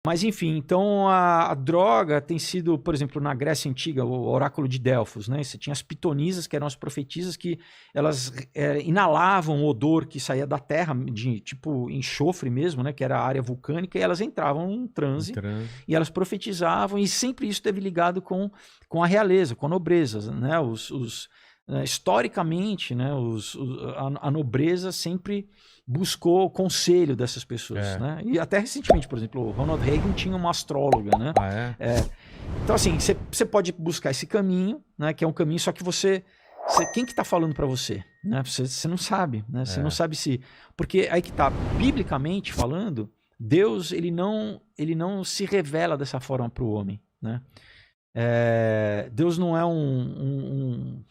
Mas enfim, então a droga tem sido, por exemplo, na Grécia Antiga, o oráculo de Delfos, né? Você tinha as pitonisas, que eram as profetisas que elas inalavam o odor que saía da terra, de tipo enxofre mesmo, né? Que era a área vulcânica, e elas entravam num transe e elas profetizavam, e sempre isso esteve ligado com a realeza, com a nobreza, né? Historicamente, né? A nobreza sempre buscou o conselho dessas pessoas, né? E até recentemente, por exemplo, o Ronald Reagan tinha uma astróloga, né? Ah, é? Então, assim, você pode buscar esse caminho, né? Que é um caminho, só que quem que tá falando para você? Né? Você não sabe, né? Você não sabe se... Porque aí que tá, biblicamente falando, Deus, ele não se revela dessa forma para o homem, né? Deus não é um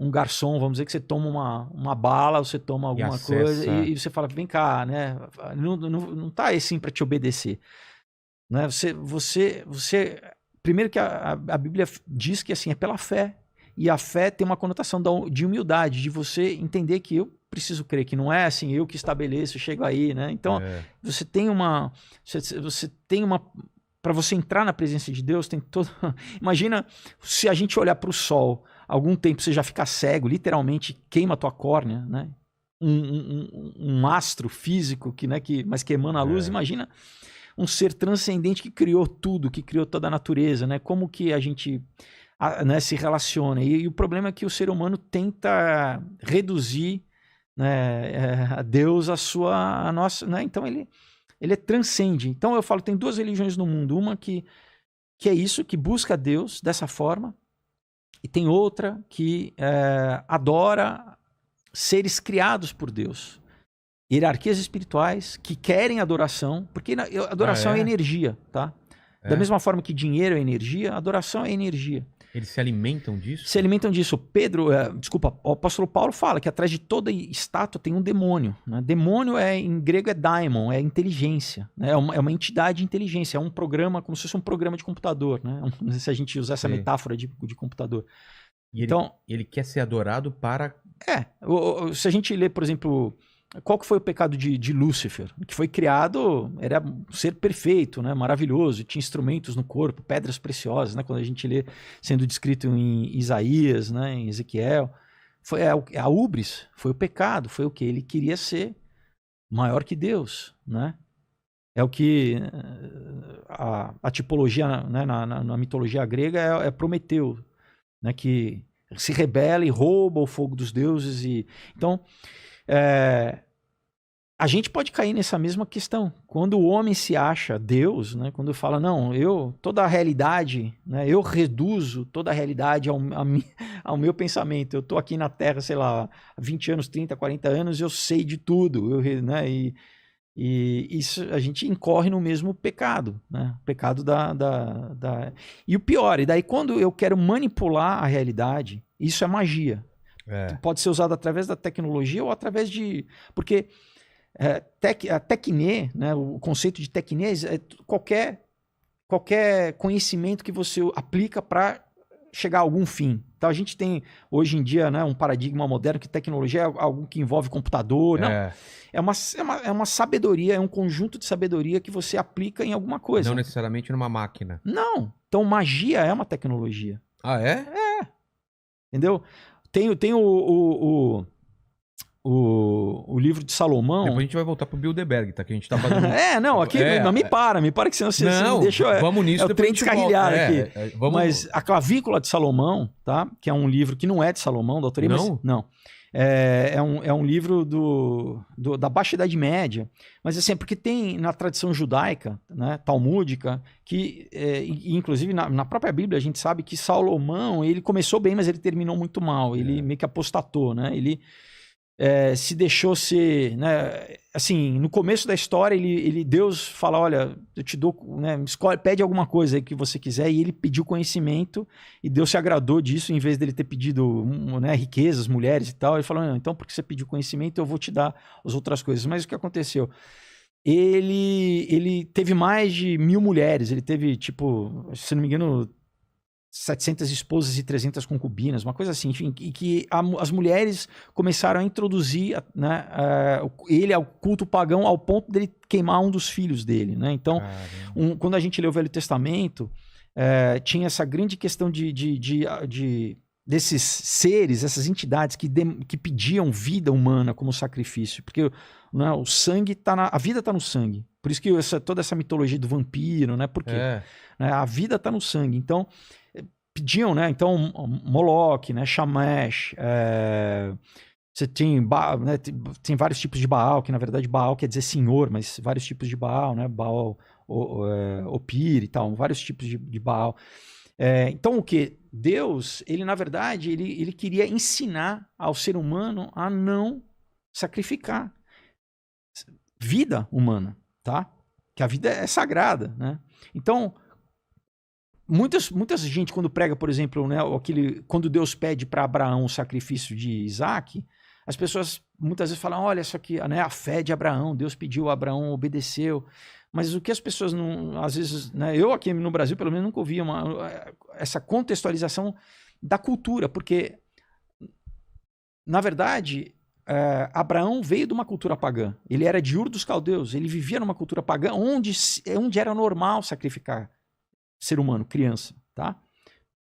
garçom, vamos dizer que você toma uma bala, você toma alguma coisa e você fala, vem cá, né? Não tá assim para te obedecer, né? Primeiro que a Bíblia diz que assim é pela fé, e a fé tem uma conotação de humildade, de você entender que eu preciso crer, que não é assim eu que estabeleço, chego aí, né? Então você tem uma para você entrar na presença de Deus tem todo. Imagina se a gente olhar para o sol, algum tempo você já fica cego, literalmente queima a tua córnea, né? Um astro físico mas que emana a luz. Imagina um ser transcendente que criou tudo, que criou toda a natureza, né? Como que a gente se relaciona? E o problema é que o ser humano tenta reduzir, né, a Deus a nossa, né? Então ele transcende. Então eu falo, tem duas religiões no mundo, uma que é isso, que busca Deus dessa forma, e tem outra que adora seres criados por Deus. Hierarquias espirituais que querem adoração, porque adoração é energia, tá? Da mesma forma que dinheiro é energia, adoração é energia. Eles se alimentam disso? Se alimentam disso. O apóstolo Paulo fala que atrás de toda estátua tem um demônio, né? Demônio em grego é daimon, é inteligência, né? É uma entidade de inteligência, é um programa, como se fosse um programa de computador, né? Não sei se a gente usar essa metáfora de computador. E então, ele quer ser adorado para... se a gente ler, por exemplo... Qual que foi o pecado de Lúcifer? Que foi criado, era um ser perfeito, né? Maravilhoso, tinha instrumentos no corpo, pedras preciosas, né? Quando a gente lê sendo descrito em Isaías, né? Em Ezequiel, foi a ubris, foi o pecado, foi o que? Ele queria ser maior que Deus, né? É o que a tipologia, né? na mitologia grega é Prometeu, né? Que se rebela e rouba o fogo dos deuses. Então... a gente pode cair nessa mesma questão. Quando o homem se acha Deus, né, quando fala, não, toda a realidade, né, eu reduzo toda a realidade ao meu pensamento. Eu estou aqui na Terra, sei lá, há 20 anos, 30, 40 anos, eu sei de tudo. Né, e isso, a gente incorre no mesmo pecado, né, o pecado E o pior, e daí quando eu quero manipular a realidade, isso é magia. Pode ser usado através da tecnologia ou através de... Porque a tecne, né, o conceito de tecne é qualquer conhecimento que você aplica para chegar a algum fim. Então a gente tem hoje em dia, né, um paradigma moderno que tecnologia é algo que envolve computador. Não, é uma sabedoria, é um conjunto de sabedoria que você aplica em alguma coisa. Não necessariamente numa máquina. Não. Então magia é uma tecnologia. Ah, é? Entendeu? Tem o livro de Salomão. Depois a gente vai voltar pro Bilderberg, tá? Que a gente tá fazendo... aqui não me para que senão você me deixa... Vamos nisso, o trem descarrilhado aqui. Mas a Clavícula de Salomão, tá? Que é um livro que não é de Salomão, da autoria, não. É um livro da Baixa Idade Média, mas assim, porque tem na tradição judaica, né, talmúdica, que inclusive na própria Bíblia a gente sabe que Salomão, ele começou bem, mas ele terminou muito mal, ele meio que apostatou, né, ele se deixou ser, né, assim, no começo da história Deus fala, olha, eu te dou, né, pede alguma coisa aí que você quiser, e ele pediu conhecimento, e Deus se agradou disso, em vez dele ter pedido, né, riquezas, mulheres e tal, ele falou, não, então porque você pediu conhecimento, eu vou te dar as outras coisas. Mas o que aconteceu? Ele teve mais de 1000 mulheres, ele teve, tipo, se não me engano, 700 esposas e 300 concubinas, uma coisa assim, enfim, e que as mulheres começaram a introduzir, né, ele ao culto pagão ao ponto dele queimar um dos filhos dele, né? Então, quando a gente lê o Velho Testamento, tinha essa grande questão desses seres, essas entidades que pediam vida humana como sacrifício, porque, né, o sangue a vida está no sangue. Por isso que toda essa mitologia do vampiro, né? Por quê? Né, a vida está no sangue. Então, pediam, né? Então, Moloque, né? Shamash, você tem, né, tem vários tipos de Baal, que na verdade Baal quer dizer senhor, mas vários tipos de Baal, né? Baal, Opir e tal, vários tipos de Baal. Então, o que? Deus, ele na verdade, ele queria ensinar ao ser humano a não sacrificar vida humana, tá? Que a vida é sagrada, né? Então, muita gente quando prega, por exemplo, né, quando Deus pede para Abraão o sacrifício de Isaac, as pessoas muitas vezes falam, olha, isso aqui, né, a fé de Abraão, Deus pediu, Abraão obedeceu. Mas o que as pessoas não, às vezes, né, eu aqui no Brasil pelo menos nunca ouvi essa contextualização da cultura, porque na verdade Abraão veio de uma cultura pagã, ele era de Ur dos Caldeus, ele vivia numa cultura pagã onde era normal sacrificar ser humano, criança, tá?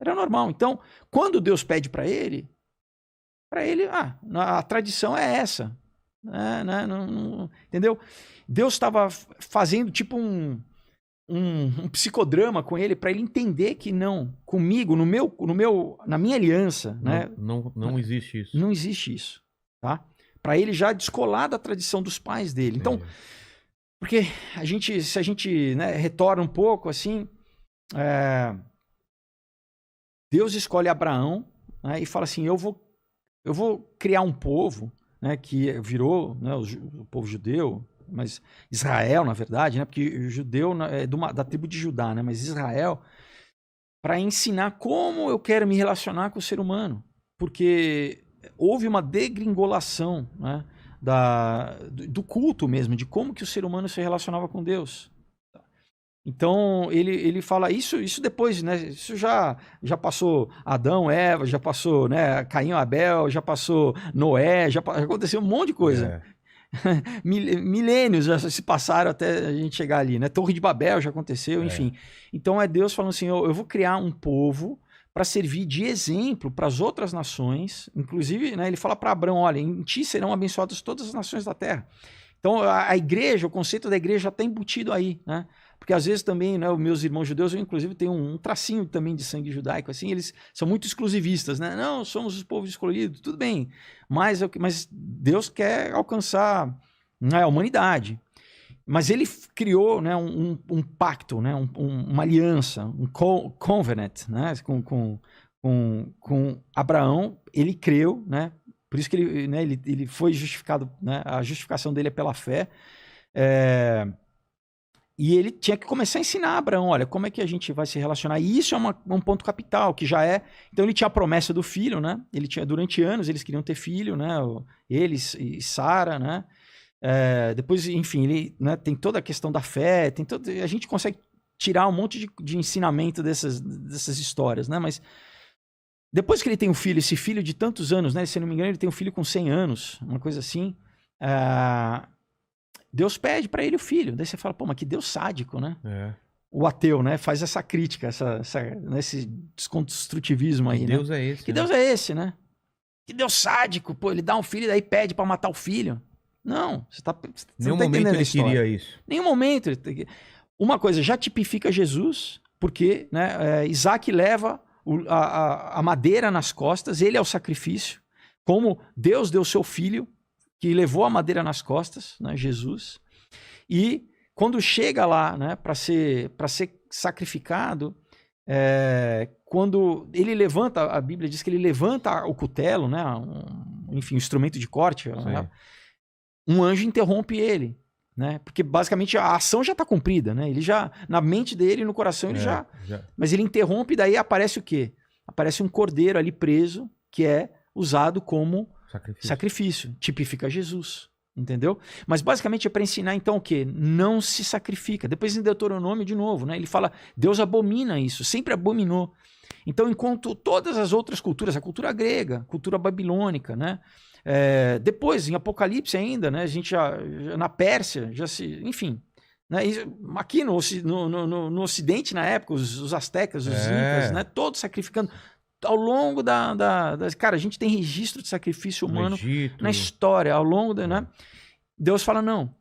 Era normal. Então, quando Deus pede para ele, a tradição é essa. Entendeu? Deus estava fazendo tipo um psicodrama com ele para ele entender que não, comigo, na minha aliança, não existe isso. Não existe isso, tá? Para ele já descolar da tradição dos pais dele. Então, porque se a gente, né, retorna um pouco assim, Deus escolhe Abraão, né, e fala assim, eu vou criar um povo, né, que virou, né, o povo judeu, mas Israel, na verdade, né, porque o judeu é da tribo de Judá, né, mas Israel, para ensinar como eu quero me relacionar com o ser humano, porque houve uma degringolação, né, do culto mesmo, de como que o ser humano se relacionava com Deus. Então, ele fala isso depois, né? Isso já passou Adão, Eva, já passou, né, Caim, Abel, já passou Noé, já aconteceu um monte de coisa. Milênios já se passaram até a gente chegar ali, né? Torre de Babel já aconteceu, enfim. Então, é Deus falando assim, eu vou criar um povo para servir de exemplo para as outras nações. Inclusive, né, ele fala para Abraão, olha, em ti serão abençoadas todas as nações da terra. Então, a igreja, o conceito da igreja já está embutido aí, né? Porque às vezes também, né, os meus irmãos judeus, eu inclusive tenho um tracinho também de sangue judaico, assim, eles são muito exclusivistas, né? Não, somos os povos escolhidos, tudo bem, mas Deus quer alcançar, né, a humanidade. Mas ele criou, né, um pacto, né, uma aliança, um covenant, né, com Abraão. Ele creu, né? Por isso que ele foi justificado, né? A justificação dele é pela fé. E ele tinha que começar a ensinar a Abraão, olha, como é que a gente vai se relacionar. E isso é um ponto capital, que já é... Então ele tinha a promessa do filho, né? Ele tinha, durante anos, eles queriam ter filho, né? Eles e Sara, né? Depois, enfim, ele, né, tem toda a questão da fé, a gente consegue tirar um monte de ensinamento dessas histórias, né? Mas depois que ele tem um filho, esse filho de tantos anos, né? Se não me engano, ele tem um filho com 100 anos, uma coisa assim. Deus pede para ele o filho. Daí você fala, pô, mas que Deus sádico, né? O ateu, né? Faz essa crítica, esse desconstrutivismo aí, que né? Deus é esse? Que Deus é esse, né? Que Deus sádico, pô, ele dá um filho e daí pede para matar o filho. Não, você nenhum não tá momento ele história. queria isso. Nenhum momento. Uma coisa já tipifica Jesus, porque, né, Isaac leva a madeira nas costas, ele é o sacrifício, como Deus deu seu filho, que levou a madeira nas costas, né, Jesus, e quando chega lá, né, para ser sacrificado, quando ele levanta, a Bíblia diz que ele levanta o cutelo, né, enfim, um instrumento de corte, né, um anjo interrompe ele, né, porque basicamente a ação já está cumprida, né, ele já, na mente dele, no coração, ele já, mas ele interrompe e daí aparece o quê? Aparece um cordeiro ali preso, que é usado como sacrifício, tipifica Jesus, entendeu? Mas basicamente é para ensinar então o quê? Não se sacrifica. Depois em Deuteronômio de novo, né? Ele fala, Deus abomina isso, sempre abominou. Então, enquanto todas as outras culturas, a cultura grega, a cultura babilônica, né? Depois, em Apocalipse ainda, né? A gente na Pérsia, já se... Enfim, né? Aqui no Ocidente, na época, os astecas, os incas, né? Todos sacrificando. Ao longo Cara, a gente tem registro de sacrifício humano na história, ao longo né? Deus fala não.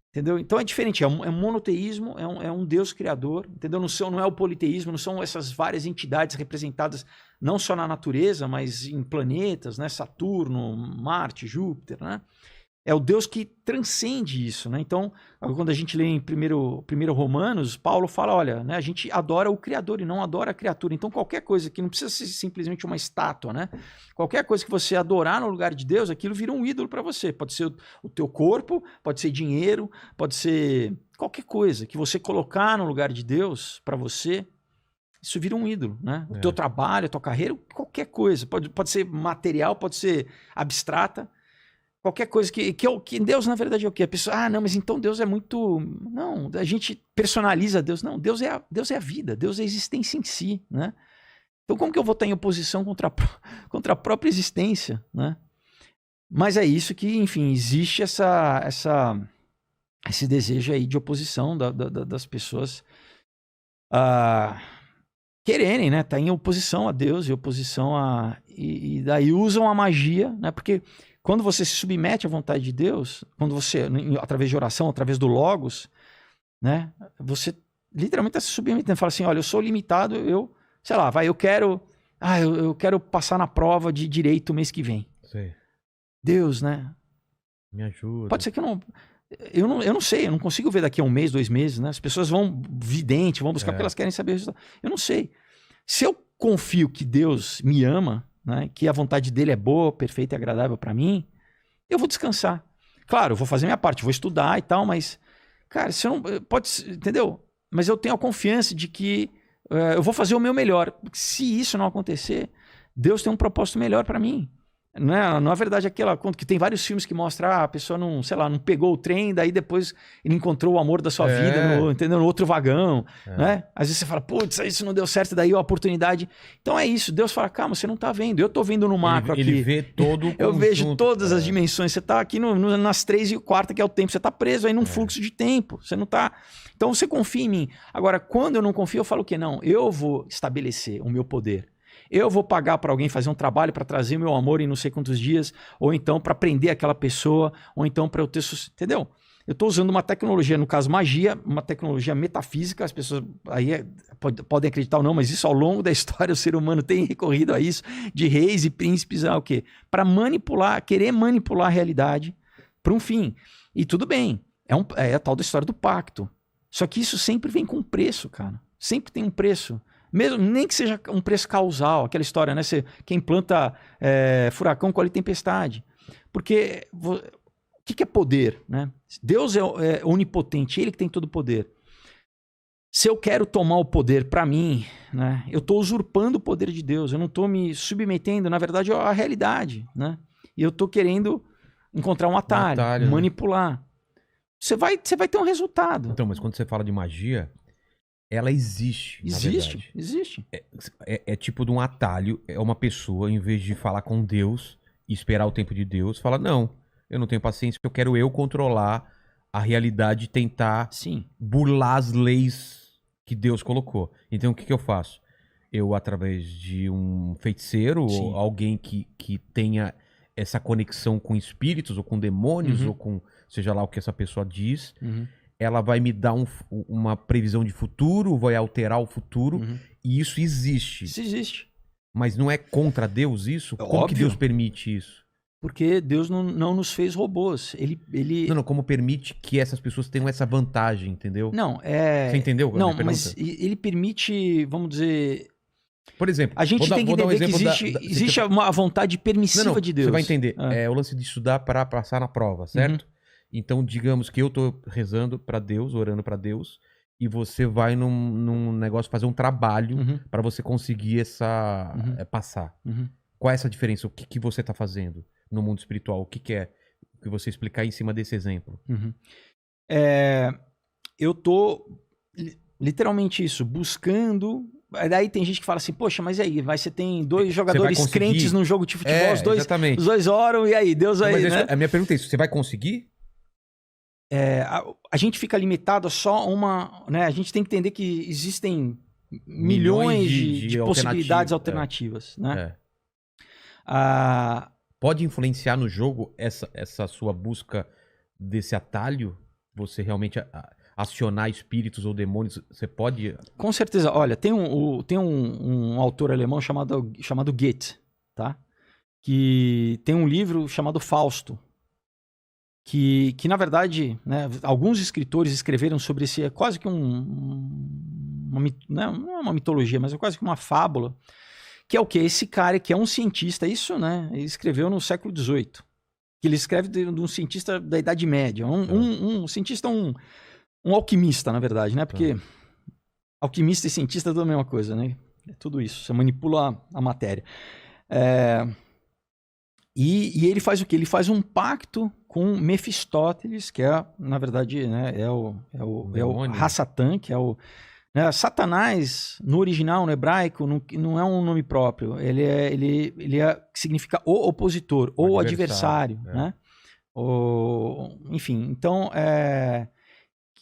Entendeu? Então é diferente, é um monoteísmo, é um Deus criador, entendeu? Não é o politeísmo, não são essas várias entidades representadas não só na natureza, mas em planetas, né? Saturno, Marte, Júpiter, né? É o Deus que transcende isso, né? Então, quando a gente lê em primeiro Romanos, Paulo fala, olha, né, a gente adora o Criador e não adora a criatura. Então, qualquer coisa que não precisa ser simplesmente uma estátua, né? Qualquer coisa que você adorar no lugar de Deus, aquilo vira um ídolo para você. Pode ser o teu corpo, pode ser dinheiro, pode ser qualquer coisa que você colocar no lugar de Deus para você, isso vira um ídolo, né? O teu trabalho, a tua carreira, qualquer coisa. Pode ser material, pode ser abstrata. Qualquer coisa que Deus, na verdade, é o quê? A pessoa, não, mas então Deus é muito... Não, a gente personaliza Deus. Não, Deus é a vida, Deus é a existência em si, né? Então como que eu vou estar em oposição contra a própria existência, né? Mas é isso que, enfim, existe esse desejo aí de oposição das pessoas quererem, né? Tá em oposição a Deus e oposição e daí usam a magia, né? Porque... Quando você se submete à vontade de Deus, quando você, através de oração, através do Logos, né, você literalmente está se submetendo. Fala assim, olha, eu sou limitado, eu quero passar na prova de direito o mês que vem. Sei. Deus, né? Me ajuda. Pode ser que eu não sei, eu não consigo ver daqui a 1 mês, 2 meses, né? As pessoas vão vidente, vão buscar porque elas querem saber o resultado. Eu não sei. Se eu confio que Deus me ama, né, que a vontade dele é boa, perfeita e agradável para mim, eu vou descansar. Claro, eu vou fazer minha parte, vou estudar e tal, mas, cara, se eu não, pode, entendeu? Mas eu tenho a confiança de que eu vou fazer o meu melhor. Se isso não acontecer, Deus tem um propósito melhor para mim. Não é verdade aquela conta que tem vários filmes que mostram a pessoa não pegou o trem, daí depois ele encontrou o amor da sua vida no outro vagão, né? Às vezes você fala, putz, isso não deu certo, daí a oportunidade. Então é isso, Deus fala, calma, você não tá vendo, eu tô vendo no macro aqui. Ele vê todo o eu vejo todas as dimensões, você tá aqui nas 3 e 4, que é o tempo, você tá preso aí num fluxo de tempo, você não tá... Então você confia em mim. Agora, quando eu não confio, eu falo o quê? Não, eu vou estabelecer o meu poder. Eu vou pagar para alguém fazer um trabalho para trazer meu amor em não sei quantos dias, ou então para prender aquela pessoa, ou então para eu ter... Entendeu? Eu estou usando uma tecnologia, no caso magia, uma tecnologia metafísica, as pessoas aí podem acreditar ou não, mas isso ao longo da história o ser humano tem recorrido a isso, de reis e príncipes, o quê? Para manipular, querer manipular a realidade para um fim. E tudo bem, é a tal da história do pacto. Só que isso sempre vem com preço, cara. Sempre tem um preço. Mesmo, nem que seja um preço causal, aquela história, né? Quem planta furacão colhe tempestade. Porque o que é poder, né? Deus é onipotente, ele que tem todo o poder. Se eu quero tomar o poder para mim, né? Eu estou usurpando o poder de Deus, eu não estou me submetendo, na verdade, à realidade, né? E eu estou querendo encontrar um atalho, manipular. Né? Você vai ter um resultado. Então, mas quando você fala de magia... Ela existe, Existe. É tipo de um atalho. É uma pessoa, em vez de falar com Deus e esperar o tempo de Deus, fala, não, eu não tenho paciência, eu quero controlar a realidade e tentar burlar as leis que Deus colocou. Então, o que eu faço? Eu, através de um feiticeiro, ou alguém que tenha essa conexão com espíritos, ou com demônios, ou com seja lá o que essa pessoa diz... Ela vai me dar uma previsão de futuro, vai alterar o futuro, e isso existe. Isso existe. Mas não é contra Deus isso? Como que Deus permite isso? Porque Deus não nos fez robôs. Ele... Não, como permite que essas pessoas tenham essa vantagem, entendeu? Não, Você entendeu? Não, mas ele permite, vamos dizer... Por exemplo... A gente tem que entender que existe uma vontade permissiva de Deus. Você vai entender. É o lance de estudar para passar na prova, certo? Então, digamos que eu tô rezando para Deus, orando para Deus, e você vai num negócio fazer um trabalho para você conseguir passar. Qual é essa diferença? O que você tá fazendo no mundo espiritual? O que é? O que você explicar em cima desse exemplo? Eu tô literalmente isso, buscando Daí tem gente que fala assim, poxa, mas e aí? Você tem dois jogadores crentes num jogo de futebol, os dois oram, e aí? Deus aí, né? A minha pergunta é isso, você vai conseguir? A gente fica limitado a só uma... Né? A gente tem que entender que existem milhões de possibilidades alternativas. Né? Pode influenciar no jogo essa sua busca desse atalho? Você realmente acionar espíritos ou demônios? Você pode... Com certeza. Olha, tem um autor alemão chamado Goethe, tá? Que tem um livro chamado Fausto, que na verdade, né, alguns escritores escreveram sobre esse, é quase que não é uma mitologia, mas é quase que uma fábula, que é o quê? Esse cara que é um cientista, isso, né, ele escreveu no século XVIII, que ele escreve de um cientista da Idade Média, um cientista, um alquimista, na verdade, né, porque alquimista e cientista é tudo a mesma coisa, né, é tudo isso, você manipula a matéria. E ele faz o quê? Ele faz um pacto com Mefistófeles, que é, na verdade, né, é o Hassatan, que é o... Né, Satanás, no original, no hebraico, não é um nome próprio. Ele significa o opositor, ou o adversário. Né? Enfim, então,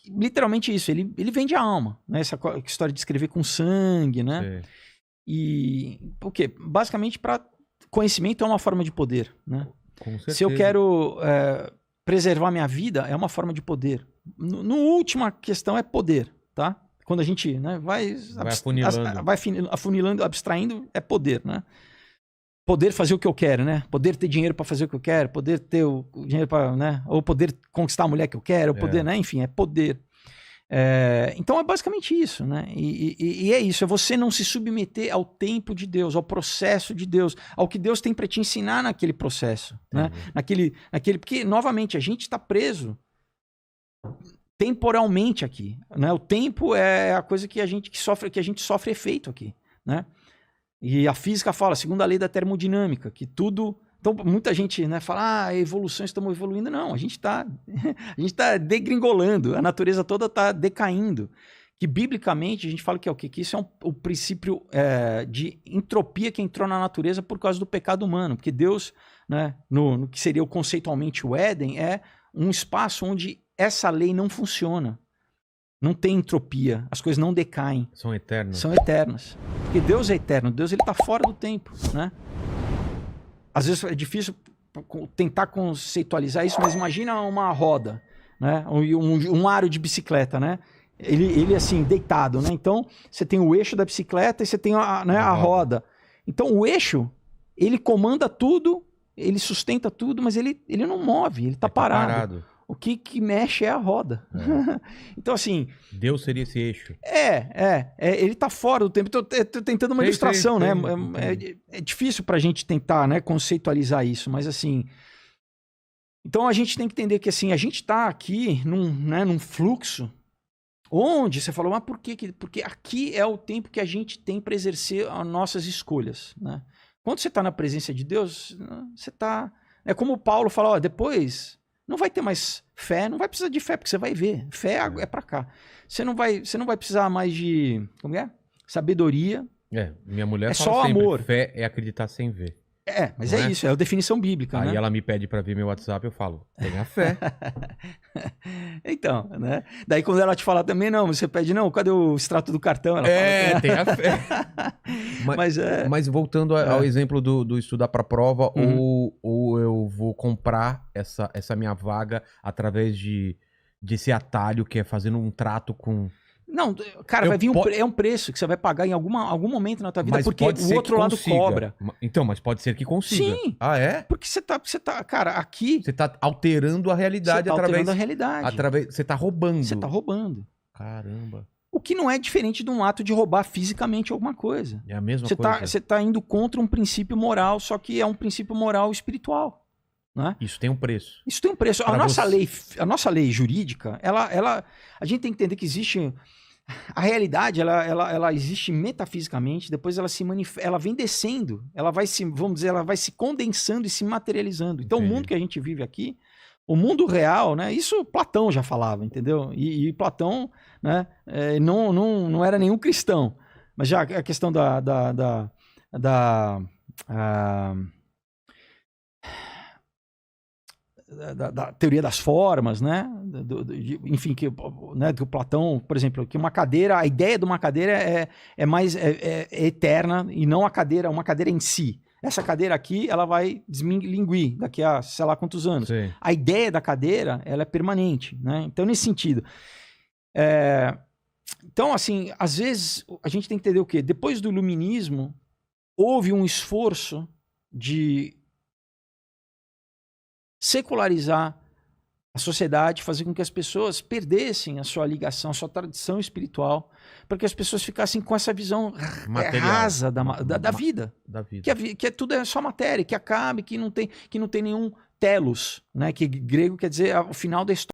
literalmente isso. Ele vende a alma. Né? Essa história de escrever com sangue. Né? E o quê? Basicamente, conhecimento é uma forma de poder, né? Se eu quero preservar minha vida, é uma forma de poder. No última questão é poder, tá? Quando a gente, né, vai afunilando, abstraindo, é poder, né? Poder fazer o que eu quero, né? Poder ter dinheiro para fazer o que eu quero, poder ter o dinheiro para, né? Ou poder conquistar a mulher que eu quero, ou poder, né? Enfim, é poder. Então é basicamente isso, né? E é isso, é você não se submeter ao tempo de Deus, ao processo de Deus, ao que Deus tem para te ensinar naquele processo, né? Porque, novamente, a gente está preso temporalmente aqui, né? O tempo é a coisa que a gente sofre efeito aqui, né? E a física fala, segundo a lei da termodinâmica, que tudo... Então, muita gente, né, fala, evolução, estamos evoluindo. Não, a gente está degringolando, a natureza toda está decaindo. Que, biblicamente, a gente fala que é o quê? Que isso é o princípio de entropia que entrou na natureza por causa do pecado humano. Porque Deus, né, no que seria conceitualmente o Éden, é um espaço onde essa lei não funciona. Não tem entropia, as coisas não decaem. São eternas. São eternas. Porque Deus é eterno, Deus está fora do tempo, né? Às vezes é difícil tentar conceitualizar isso, mas imagina uma roda, né? Um aro de bicicleta, né? Ele assim, deitado, né? Então, você tem o eixo da bicicleta e você tem a roda. Então, o eixo, ele comanda tudo, ele sustenta tudo, mas ele não move, ele está parado. O que mexe é a roda. Então, assim... Deus seria esse eixo. Ele está fora do tempo. Estou tentando uma ilustração, né? É difícil para a gente tentar, né, conceitualizar isso, mas assim... Então, a gente tem que entender que assim, a gente está aqui num fluxo onde você falou, mas por quê? Porque aqui é o tempo que a gente tem para exercer as nossas escolhas, né? Quando você está na presença de Deus, você está... É como o Paulo fala, depois... Não vai ter mais fé, não vai precisar de fé, porque você vai ver. Fé é pra cá. Você não vai precisar mais de... Como é? Sabedoria. Minha mulher fala só sempre, amor. Fé é acreditar sem ver. Mas não é isso, é a definição bíblica. Aí né? Ela me pede pra ver meu WhatsApp, eu falo, tenha fé. Então, né? Daí quando ela te falar também, não, você pede, não, cadê o extrato do cartão? Ela fala, tenha fé. Mas voltando ao exemplo do estudar pra prova, ou eu vou comprar essa minha vaga através desse atalho que é fazendo um trato com... Não, cara, vai vir um preço que você vai pagar em algum momento na tua vida, porque o outro lado cobra. Então, mas pode ser que consiga. Sim. Ah, é? Porque você tá, cara, aqui... Você tá alterando a realidade alterando a realidade. Você tá roubando. Você tá roubando. Caramba. O que não é diferente de um ato de roubar fisicamente alguma coisa. É a mesma coisa. Você tá indo contra um princípio moral, só que é um princípio moral espiritual. Né? Isso tem um preço. Isso tem um preço. A nossa lei jurídica, a gente tem que entender que existe... A realidade, ela existe metafisicamente, depois ela vem descendo, ela vai se condensando e se materializando. Então, o mundo que a gente vive aqui, o mundo real, né? Isso Platão já falava, entendeu? E Platão, né? Não era nenhum cristão, Mas já a questão da teoria das formas, né? Enfim, que o Platão, por exemplo, que uma cadeira, a ideia de uma cadeira é eterna e não uma cadeira em si. Essa cadeira aqui, ela vai desminguir daqui a sei lá quantos anos. Sim. A ideia da cadeira, ela é permanente, né? Então, nesse sentido. Então, assim, às vezes a gente tem que entender o quê? Depois do iluminismo, houve um esforço de secularizar a sociedade, fazer com que as pessoas perdessem a sua ligação, a sua tradição espiritual, para que as pessoas ficassem com essa visão rasa da vida. Da vida. Que tudo é só matéria, que acabe, que não tem nenhum telos, né? Que grego quer dizer o final da história.